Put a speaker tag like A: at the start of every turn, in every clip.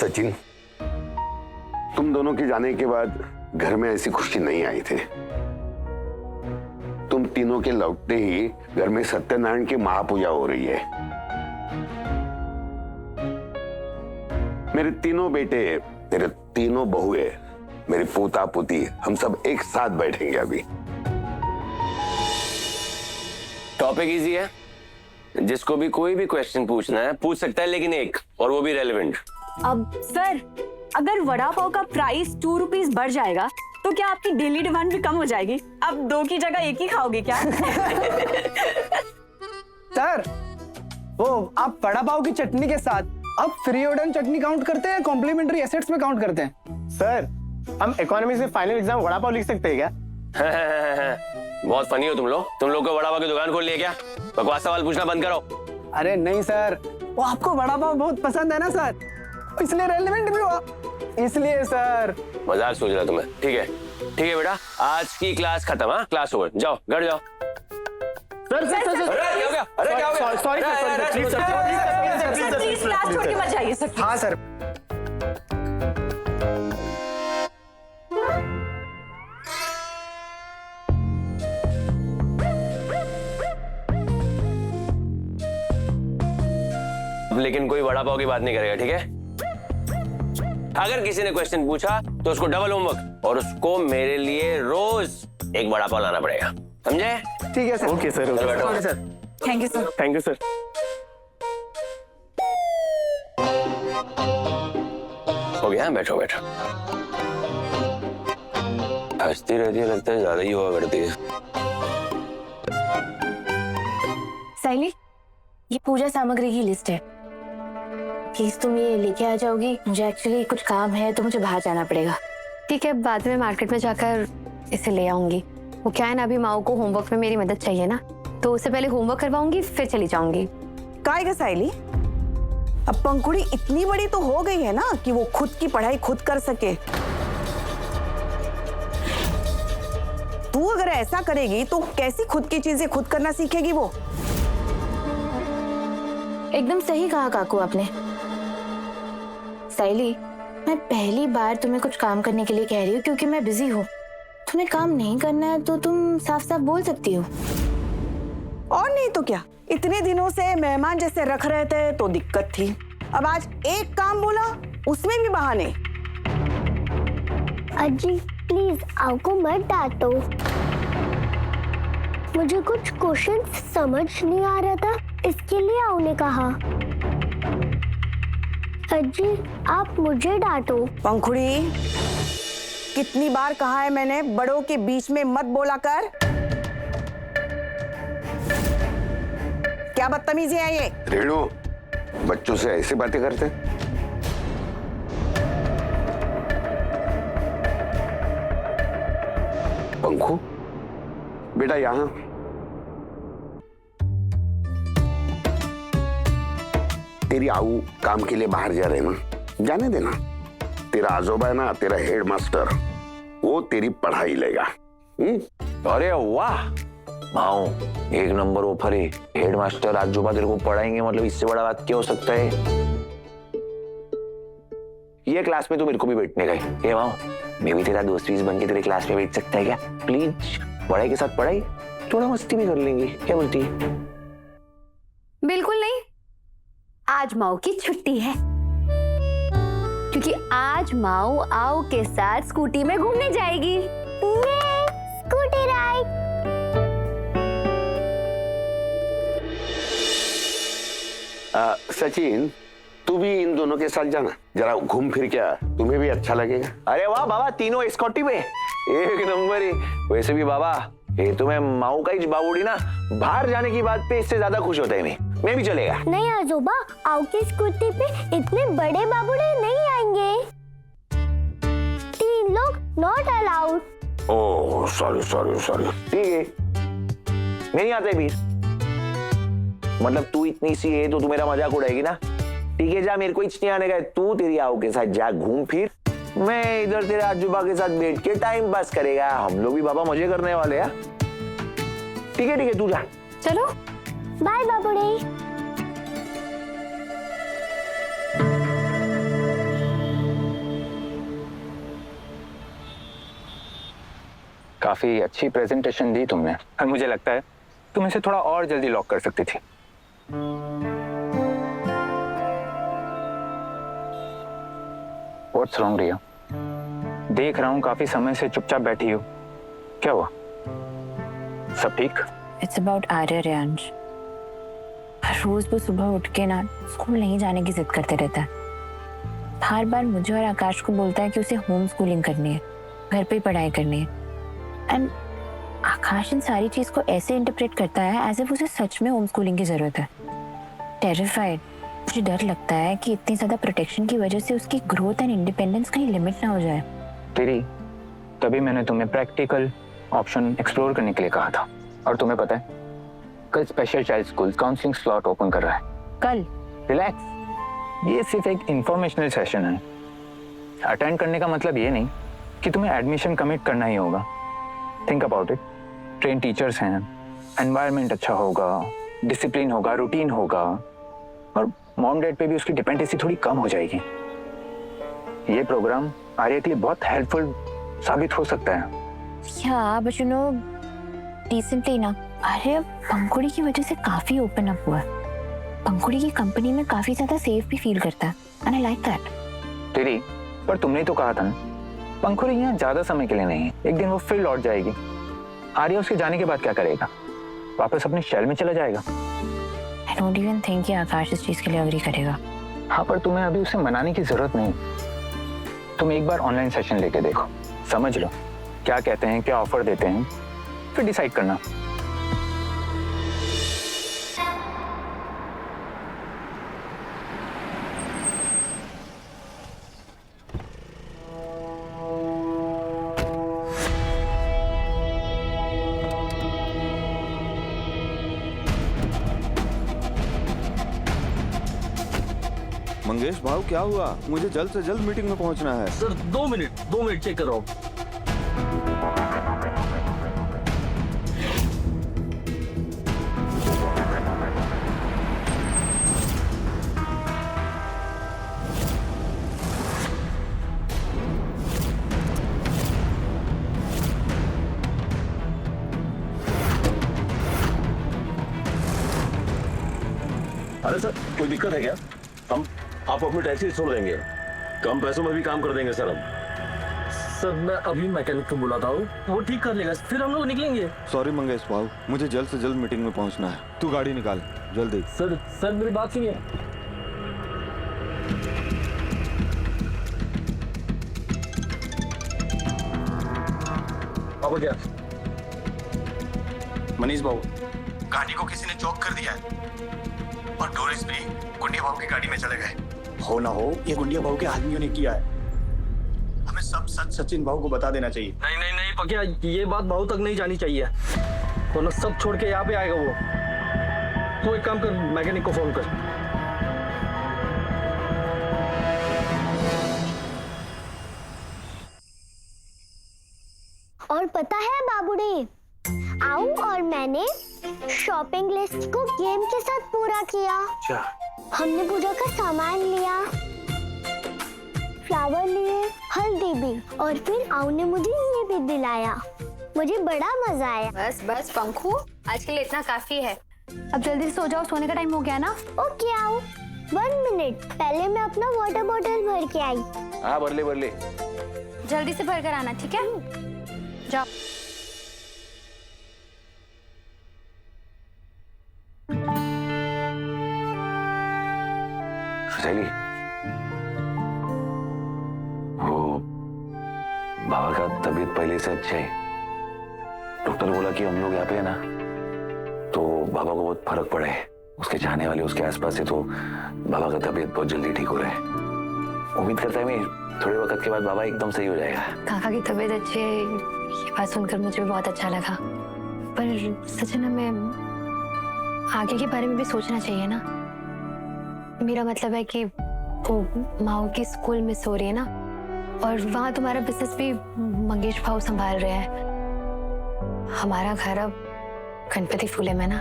A: सचिन, तुम दोनों के जाने के बाद घर में ऐसी खुशी नहीं आई थी। तुम तीनों के लौटते ही घर में सत्यनारायण की महापूजा हो रही है। मेरे तीनों बेटे, मेरे तीनों बहुएं, मेरी पोता पोती, हम सब एक साथ बैठेंगे अभी।
B: टॉपिक इजी है, जिसको भी कोई भी क्वेश्चन पूछना है पूछ सकता है, लेकिन एक, और वो भी रेलेवेंट।
C: अब सर, अगर वड़ा पाव का प्राइस 2 रुपीज बढ़ जाएगा तो क्या आपकी डेली डिमांड भी कम हो जाएगी? अब 2 की जगह 1 ही खाओगे क्या?
D: सर, वो आप वड़ा पाव की चटनी के साथ अब फ्री ओडन चटनी काउंट करते हैं, कॉम्प्लीमेंट्री एसेट्स में काउंट करते हैं?
E: सर, हम इकोनॉमिक्स में फाइनल एग्जाम वड़ा पाव लिख सकते हैं क्या?
B: बहुत फनी हो तुम लोग को वड़ा पाव की दुकान खोल लिया क्या? बकवास सवाल पूछना बंद करो।
D: अरे नहीं सर, वो आपको वड़ा पाव बहुत पसंद है ना सर, इसलिए रेलेवेंट भी हुआ, इसलिए सर।
B: मजाक सोच रहा तुम्हें? ठीक है बेटा, आज की क्लास खत्म। हाँ, क्लास ओवर, जाओ घर जाओ।
E: सर
B: क्या हो गया?
E: सॉरी सर,
C: प्लीज क्लास छोड़ के मत जाइए सर।
D: हाँ सर।
B: लेकिन कोई वड़ा पाव की बात नहीं करेगा, ठीक है? अगर किसी ने क्वेश्चन पूछा तो उसको डबल होमवर्क, और उसको मेरे लिए रोज एक वड़ा पाव लाना पड़ेगा, समझे?
D: ठीक है sir.
E: Okay sir,
D: okay sir.
C: Thank you sir.
E: Thank you sir.
B: हो गया, बैठो। हंसती रहती है, लगता है ज्यादा ही हुआ करती है।
F: साइली, ये पूजा सामग्री की लिस्ट है, प्लीज तुम ये लेके आ जाओगी? मुझे एक्चुअली कुछ काम है तो मुझे बाहर जाना पड़ेगा।
G: ठीक है, बाद में मार्केट में जाकर इसे ले आऊंगी। वो क्या है ना, अभी माओ को होमवर्क में मेरी मदद चाहिए ना, तो उससे पहले होमवर्क करवाऊंगी, फिर चली जाऊंगी।
H: काहे साइली, अब पंखुड़ी इतनी बड़ी तो हो गई है ना कि वो खुद की पढ़ाई खुद कर सके। तू अगर ऐसा करेगी तो कैसी खुद की चीजें खुद करना सीखेगी वो?
F: एकदम सही कहा काकू आपने। साइली, मैं पहली बार तुम्हें कुछ काम करने के लिए कह रही हूँ क्योंकि मैं बिजी हूँ। तुम्हें काम नहीं करना है तो तुम साफ साफ बोल सकती हो।
H: और नहीं तो क्या, इतने दिनों से मेहमान जैसे रख रहे थे तो दिक्कत थी, अब आज एक काम बोला उसमें भी बहाने।
I: अजी प्लीज आपको मत डांटो, मुझे कुछ क्वेश्चन समझ नहीं आ रहा था, इसके लिए आओ ने कहा। अजी आप मुझे डांटो।
H: पंखुड़ी, कितनी बार कहा है मैंने, बड़ों के बीच में मत बोला कर। क्या बदतमीजी है ये?
A: रेणु, बच्चों से ऐसी बातें करते? पंखु बेटा, यहां तेरी आऊ काम के लिए बाहर जा रहे ना, जाने देना। तेरा आजोबा है ना, तेरा हेडमास्टर, वो तेरी पढ़ाई लेगा।
J: अरे वाह माओ, एक नंबर ऑफर है। हेडमास्टर आजोबा तेरे को पढ़ाएंगे, मतलब इससे बड़ा बात क्या हो सकता है? ये क्लास में तो मेरे को भी बैठने का है। ये माओ, मैं भी तेरा दोस्त बन के तेरे क्लास में बैठ सकता है क्या? प्लीज, पढ़ाई के साथ पढ़ाई, थोड़ा मस्ती भी कर लेंगे, क्या बोलती है?
G: बिल्कुल नहीं, आज माओ की छुट्टी है, क्योंकि आज माओ आओ के साथ स्कूटी में घूमने जाएगी।
I: Scooty ride.
A: सचिन, तू भी इन दोनों के साथ जाना, जरा घूम फिर के आ, तुम्हें भी अच्छा लगेगा।
J: अरे वाह बाबा, तीनों स्कॉटी में एक नंबर है। वैसे भी बाबा, ये तो मैं माऊ का ही बाबूड़ी ना, बाहर जाने की बात पे इससे ज्यादा खुश होता है। मैं भी चलेगा।
I: नहीं आजोबा, आओ की स्कूटी पे इतने बड़े बाबूड़े नहीं आएंगे, 3 लोग नॉट अलाउड।
A: Oh sorry.
J: ठीक है, मैं नहीं आता भी, मतलब तू इतनी सी है तो तू मेरा मजाक उड़ाएगी ना? ठीक है, जा, मेरे को नहीं आने का है। तू तेरी आओ के साथ जा, घूम फिर, मैं इधर तेरे आजूबा के साथ बैठ के टाइम पास करेगा। हम लोग भी बाबा मजे करने वाले हैं। ठीक है, तू जा।
G: चलो
I: बाय बाबूड़े।
K: काफी अच्छी प्रेजेंटेशन दी तुमने और मुझे लगता है तुम इसे थोड़ा और जल्दी लॉक कर सकती थी। What's wrong, रिया? देख रहा हूँ काफी समय से चुपचाप बैठी हो, क्या हुआ? सब ठीक?
F: इट्स अबाउट आर्य रेयांश। रोज वो सुबह उठ के ना स्कूल नहीं जाने की जिद करते रहता है। हर बार मुझे और आकाश को बोलता है कि उसे होम स्कूलिंग करनी है, घर पे ही पढ़ाई करनी है। एंड आकाश इन सारी चीज को ऐसे इंटरप्रेट करता है एज इफ उसे सच में होम स्कूलिंग की जरूरत है। टेरिफाइड, मुझे डर लगता है कि इतनी ज्यादा प्रोटेक्शन की वजह से उसकी ग्रोथ एंड इंडिपेंडेंस कहीं लिमिट ना हो जाए।
K: तेरी तभी मैंने तुम्हें प्रैक्टिकल ऑप्शन एक्सप्लोर करने के लिए कहा था। और तुम्हें पता है कल special child school counselling slot open कर रहा है।
F: कल?
K: रिलैक्स, ये सिर्फ एक इंफॉर्मेशनल सेशन है। अटेंड करने का मतलब ये नहीं कि तुम्हें एडमिशन कमिट करना ही होगा। Think about it, train teachers हैं, एनवायरनमेंट अच्छा होगा, डिसिप्लिन होगा, रूटीन होगा और मॉम डैड पे भी उसकी डिपेंडेंसी थोड़ी कम हो जाएगी। ये प्रोग्राम आर्य के लिए बहुत हेल्पफुल साबित हो सकता है।
F: या बट यू नो रिसेंटली ना आर्य पंखुड़ी की वजह से काफी ओपन अप हुआ है। पंखुड़ी की कंपनी में काफी ज्यादा सेफ भी फील करता है एंड आई लाइक दैट।
K: तेरी पर तुमने तो कहा था ना पंखुड़ी यहाँ ज्यादा समय के लिए नहीं है, एक दिन वो फिर लौट जाएगी। आर्य उसके जाने के बाद क्या करेगा? वापस अपने शहर में चला जाएगा।
F: आई डोंट इवन थिंक कि आकाश इस चीज के लिए अग्री करेगा।
K: हाँ पर तुम्हें अभी उसे मनाने की जरूरत नहीं। तुम एक बार ऑनलाइन सेशन लेके देखो, समझ लो क्या कहते हैं, क्या ऑफर देते हैं, फिर डिसाइड करना।
L: मंगेश भाव क्या हुआ? मुझे जल्द से जल्द मीटिंग में पहुंचना है।
M: सर 2 मिनट चेक कर रहा हूँ।
N: अरे सर कोई दिक्कत है क्या? हम आपको अपनी टैक्सी छोड़ देंगे, कम पैसों में भी काम कर देंगे सर हम।
M: सर मैं अभी मैकेनिक को बुलाता हूँ, वो ठीक कर लेगा, फिर हम लोग निकलेंगे।
L: सॉरी मंगेश भाव, मुझे जल्द से जल्द मीटिंग में पहुंचना है। तू गाड़ी निकाल जल्दी।
M: सर मेरी बात सुनिए।
N: अब क्या?
O: मनीष भाऊ, गाड़ी को किसी ने चौक कर दिया है और टूरिस्ट भी गुंडिया भाऊ की गाड़ी में चले गए। हो ना हो ये गुंडिया भाऊ के आदमियों ने किया है। हमें सब सच सचिन भाऊ को बता देना चाहिए।
M: नहीं पकिया, ये बात भाऊ तक नहीं जानी चाहिए, वरना सब छोड़ के यहाँ पे आएगा वो। तो एक काम कर, मैकेनिक को फोन कर।
I: और पता है बाबूडी, आऊ और मैंने शॉपिंग लिस्ट को गेम के साथ पूरा किया। हमने पूजा का सामान लिया, फ्लावर लिए, हल्दी भी, और फिर आऊ ने मुझे ये भी दिलाया। मुझे बड़ा मजा आया।
G: बस पंखू, आज के लिए इतना काफी है। अब जल्दी से सो जाओ, सोने का टाइम हो गया ना।
I: ओके आऊ, 1 मिनट, पहले मैं अपना वाटर बॉटल भर के आई।
J: हाँ भर ले।
G: जल्दी से भर कर आना, ठीक है? जाओ।
A: शैली, वो बाबा का तबीयत पहले से अच्छा है। डॉक्टर बोला कि हम लोग यहाँ पे है ना तो बाबा को बहुत फर्क पड़ा है। उसके चाहने वाले उसके आसपास है तो बाबा का तबीयत बहुत जल्दी ठीक हो रहा है। उम्मीद करता है मैं थोड़े वक्त के बाद बाबा एकदम सही हो जाएगा।
F: काका की तबीयत अच्छी है, ये बात सुनकर मुझे भी बहुत अच्छा लगा। पर सचिन, हमें आगे के बारे में भी सोचना चाहिए ना। मेरा मतलब है कि वो माओ की स्कूल मिस हो रही है ना, और वहाँ तुम्हारा बिजनेस भी मंगेश भाऊ संभाल रहे हैं। हमारा घर अब गणपति फूले में ना,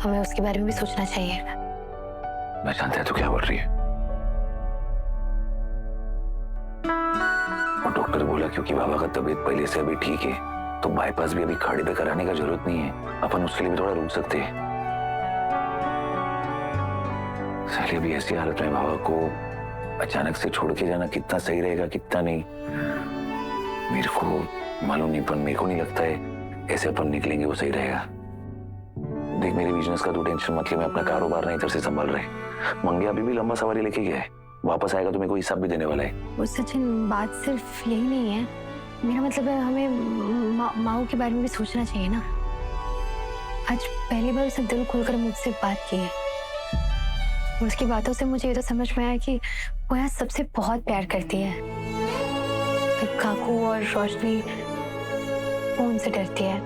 F: हमें उसके बारे में भी सोचना चाहिए।
A: मैं जानता है तू क्या बोल रही है। डॉक्टर बोला क्योंकि बाबा का तबीयत पहले से अभी ठीक है तो बाईपास भी अभी खाड़ी पे कराने का जरूरत नहीं है, अपन उसके लिए भी थोड़ा रुक सकते हैं। साली अभी ऐसी हालत में बाबा को अचानक से छोड़ के जाना कितना सही रहेगा कितना नहीं मेरे को मालूम नहीं, पर मेरे को नहीं लगता है ऐसे अपन निकलेंगे वो सही रहेगा। देख मेरे बिजनेस का तू टेंशन मत ले, मैं अपना कारोबार नहीं इधर से संभाल रहे। मंगे अभी भी लंबा सवारी लेके गया है, वापस आएगा तो मेरे को हिसाब भी देने वाला है।
F: वो सचिन बात सिर्फ यही नहीं है, मेरा मतलब है हमें माओ के बारे में भी सोचना चाहिए ना। आज पहली बार उसने दिल खोलकर मुझसे बात की है और उसकी बातों से मुझे ये तो समझ में आया कि वो यहाँ सबसे बहुत प्यार करती है। काकू और रोशनी वो उनसे डरती है।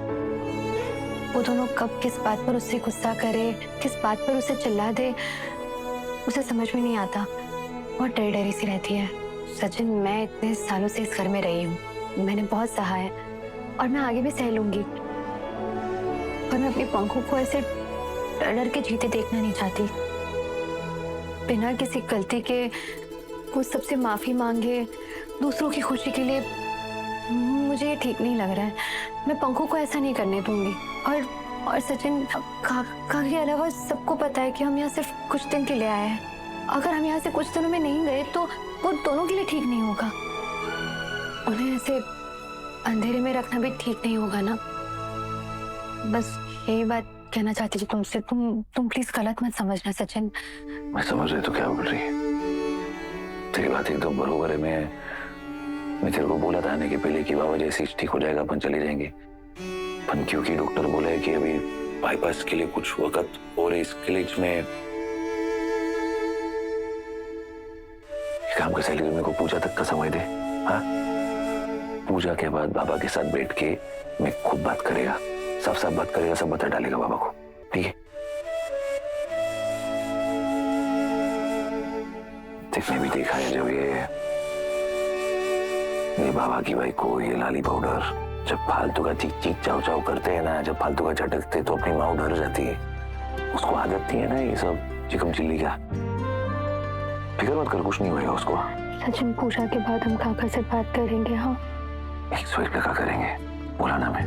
F: वो दोनों कब किस बात पर उससे गुस्सा करे, किस बात पर उसे चिल्ला दे, उसे समझ में नहीं आता। बहुत डर डरी सी रहती है। सचिन मैं इतने सालों से इस घर में रही हूँ, मैंने बहुत सहा है और मैं आगे भी सह लूंगी, पर मैं अपनी पंखों को ऐसे डर डर के जीते देखना नहीं चाहती। बिना किसी गलती के वो सबसे माफी मांगे दूसरों की खुशी के लिए, मुझे ये ठीक नहीं लग रहा है। मैं पंखों को ऐसा नहीं करने दूंगी। और सचिन काका के अलावा सबको पता है कि हम यहाँ सिर्फ कुछ दिन के लिए आए हैं। अगर हम यहाँ से कुछ दिनों में नहीं गए तो वो दोनों के लिए ठीक नहीं होगा। उन्हें ऐसे अंधेरे में रखना भी ठीक नहीं होगा ना। बस यही बात कहना चाहती थी तुमसे। तुम प्लीज गलत मत समझना सचिन।
A: मैं समझ रही तो क्या बोल रही है, तेरी बात एकदम बरोबर है। मैं तेरे को बोला था आने के पहले कि बाबा जैसे ठीक हो जाएगा अपन चले जाएंगे, पर क्योंकि डॉक्टर बोला है कि अभी बाईपास के लिए कुछ वक्त और इसके लिए मैं काम का सैलरी मेरे को पूजा तक का समय दे। हाँ, पूजा के बाद बाबा के साथ बैठ के मैं खुद बात करेगा, सब बात करेगा, सब बता डालेगा बाबा को, ठीक है? देखने भी देखा है जब ये बाबा की भाई को ये लाली पाउडर जब फालतू का चीख चीख चाव चाव करते हैं ना, जब फालतू का झटकते तो अपनी माँ डर जाती है। उसको आदत नहीं है ना ये सब चिकम चिल्ली का। फिक्र मत कर, कुछ नहीं होगा उसको।
F: सचिन पूजा के बाद हम काका से बात करेंगे। हाँ
A: 101 करेंगे, बोला ना मैं।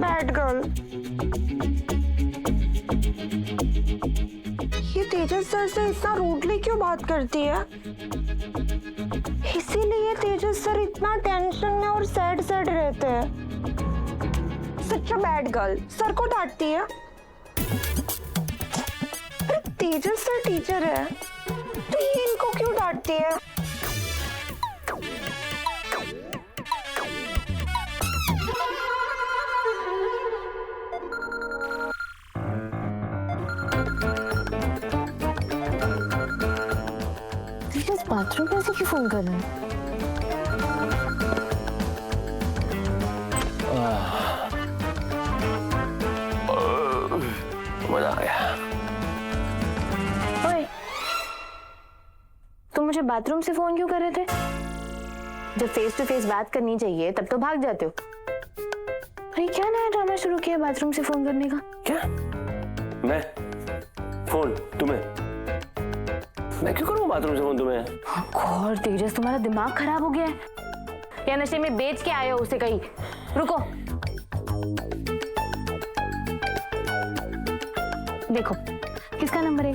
H: बैड गर्ल, ये तेजस सर से इतना रूडली क्यों बात करती है? इसीलिए तेजस सर इतना टेंशन में और सैड रहते हैं। सच बैड गर्ल, सर को डांटती है। अरे तेजस सर टीचर है तो ये इनको क्यों डांटती है?
F: बाथरूम में से क्यों फोन कर रहे हैं?
B: मजा आ गया।
F: ओए, तुम मुझे बाथरूम से फोन क्यों कर रहे थे? जब फेस टू फेस बात करनी चाहिए तब तो भाग जाते हो। अरे क्या नया ड्रामा शुरू किया बाथरूम से फोन करने का?
B: क्या मैं फोन तुम्हें? मैं क्यों करूं बाथरूम से फोन तुम्हें?
F: और तेजस तुम्हारा दिमाग खराब हो गया है या नशे में बेच के आए हो उसे कहीं? रुको, देखो किसका नंबर है?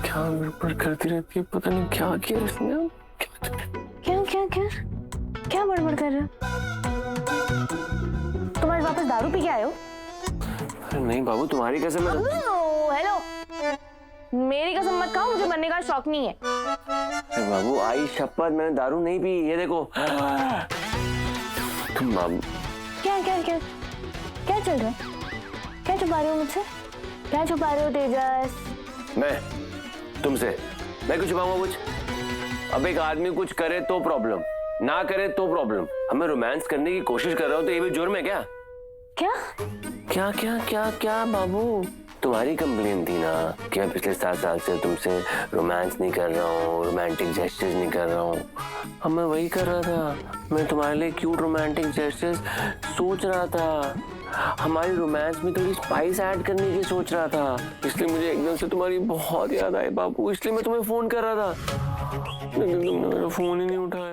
B: क्या गड़बड़ करती रहती है, पता नहीं क्या किया इसने।
F: क्या बड़बड़ कर रहे हो? तुम आज वापस दारू पी के आए हो?
B: अरे नहीं बाबू, तुम्हारी कसम है।
F: हेलो, मेरी कसम मत खाओ, मुझे मरने का शौक नहीं है।
B: अरे बाबू आई शपथ, मैंने दारू नहीं पी। ये देखो तुम बाबू।
F: क्या चल रहा है? क्या छुपा रहे हो मुझसे? क्या छुपा रहे हो तेजस?
B: मैं तुमसे मैं कुछ छुपाऊंगा कुछ? अब एक आदमी कुछ करे तो प्रॉब्लम, ना करे तो प्रॉब्लम। हमें रोमांस करने की कोशिश कर रहा हूं तो ये भी जुर्म है क्या?
F: क्या
B: क्या क्या क्या क्या बाबू, तुम्हारी कंप्लेन थी ना कि मैं पिछले 7 साल से तुमसे रोमांस नहीं कर रहा हूँ, रोमांटिक जेस्चर्स नहीं कर रहा हूँ। अब मैं वही कर रहा था, मैं तुम्हारे लिए क्यूट रोमांटिक जेस्चर्स सोच रहा था, हमारी रोमांस में थोड़ी स्पाइस ऐड करने की सोच रहा था। इसलिए मुझे एकदम से तुम्हारी बहुत याद आई बाबू, इसलिए मैं तुम्हें फोन कर रहा था, लेकिन तुमने मेरा फोन ही नहीं उठाया।